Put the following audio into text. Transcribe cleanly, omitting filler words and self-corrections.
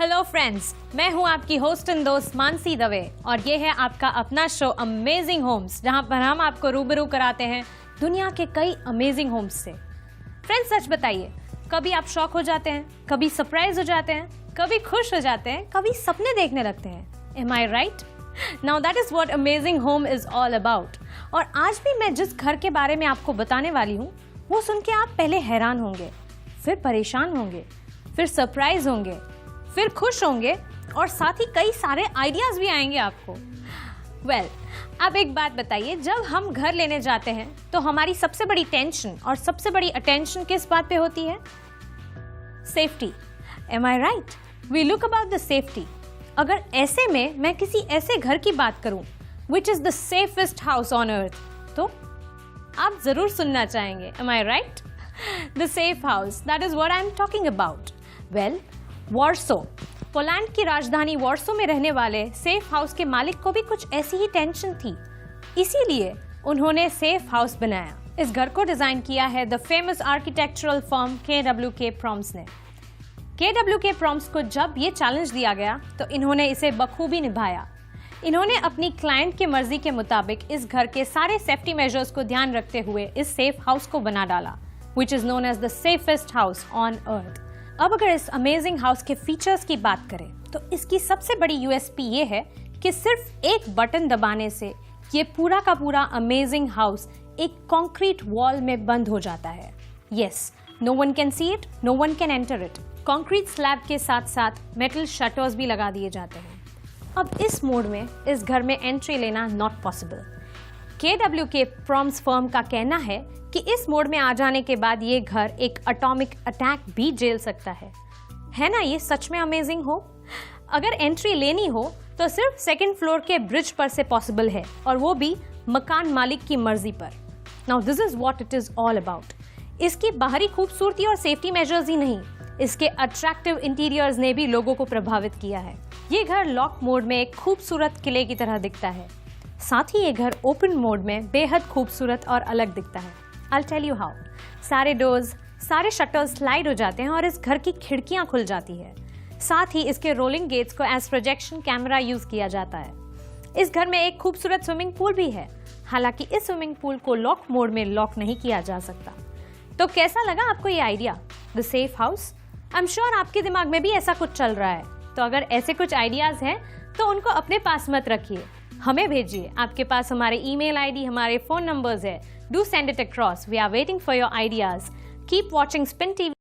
Hello friends, मैं हूं आपकी होस्ट एंड दोस्त मानसी दवे और ये है आपका अपना शो अमेजिंग होम्स, जहां पर हम आपको रूबरू कराते हैं दुनिया के कई अमेजिंग होम्स से। फ्रेंड्स, सच बताइए, कभी आप शॉक हो जाते हैं, कभी सरप्राइज हो जाते हैं, कभी खुश हो जाते हैं, कभी सपने देखने लगते हैं। Am I right? Now that is what amazing home is all about। और आज भी मैं जिस घर के बारे में आपको बताने वाली हूँ, वो सुन के आप पहले हैरान होंगे, फिर परेशान होंगे, फिर सरप्राइज होंगे, फिर खुश होंगे और साथ ही कई सारे आइडियाज भी आएंगे आपको। वेल, अब एक बात बताइए, जब हम घर लेने जाते हैं तो हमारी सबसे बड़ी टेंशन और सबसे बड़ी अटेंशन किस बात पे होती है? Safety. Am I right? We look about the safety। अगर ऐसे में मैं किसी ऐसे घर की बात करूं which is the safest house on earth, तो आप जरूर सुनना चाहेंगे। Am I right? The safe house, that is what I am talking about। Well, Warsaw, Poland की राजधानी वॉर्सो में रहने वाले सेफ हाउस के मालिक को भी कुछ ऐसी ही टेंशन थी, इसीलिए उन्होंने सेफ हाउस बनाया। इस घर को डिजाइन किया है the famous architectural firm KWK proms ने। KWK प्रॉम्स को जब ये चैलेंज दिया गया तो इन्होंने इसे बखूबी निभाया। इन्होंने अपनी क्लाइंट की मर्जी के मुताबिक इस घर के सारे सेफ्टी मेजर्स को ध्यान रखते हुए इस सेफ हाउस को बना डाला, which is known as the safest house on earth. अब अगर इस अमेजिंग हाउस के फीचर्स की बात करें तो इसकी सबसे बड़ी USP ये है कि सिर्फ एक बटन दबाने से ये पूरा का पूरा अमेजिंग हाउस एक कंक्रीट वॉल में बंद हो जाता है। Yes, no one can see it, no one can enter it. Concrete slab के साथ साथ मेटल शटर्स भी लगा दिए जाते हैं। अब इस मोड में इस घर में एंट्री लेना not possible. KWK proms firm का कहना है कि इस मोड में आ जाने के बाद ये घर एक एटॉमिक अटैक भी झेल सकता है ना ये सच में अमेजिंग हो? अगर एंट्री लेनी हो तो सिर्फ सेकंड फ्लोर के ब्रिज पर से पॉसिबल है, और वो भी मकान मालिक की मर्जी पर। Now this is what it is all about. इसकी बाहरी खूबसूरती और सेफ्टी मेजर्स ही नहीं, इसके अट्रैक्टिव इंटीरियर्स ने भी लोगों को प्रभावित किया है। ये घर लॉक मोड में एक खूबसूरत किले की तरह दिखता है, साथ ही ये घर ओपन मोड में बेहद खूबसूरत और अलग दिखता है। I'll tell you how। सारे डोर्स, सारे शटर्स स्लाइड हो जाते हैं और इस घर की खिड़कियां खुल जाती है। साथ ही इसके रोलिंग गेट्स को एज प्रोजेक्शन कैमरा यूज किया जाता है। इस घर में एक खूबसूरत स्विमिंग पूल भी है, हालांकि इस स्विमिंग पूल को लॉक मोड में लॉक नहीं किया जा सकता। तो कैसा लगा आपको ये idea, the safe house? I am sure आपके दिमाग में भी ऐसा कुछ चल रहा है। तो अगर ऐसे कुछ आइडियाज हैं तो उनको अपने पास मत रखिए, हमें भेजिए। आपके पास हमारे ईमेल आईडी, हमारे फोन नंबर्स है। Do send it across. We are waiting for your ideas. Keep watching spin TV।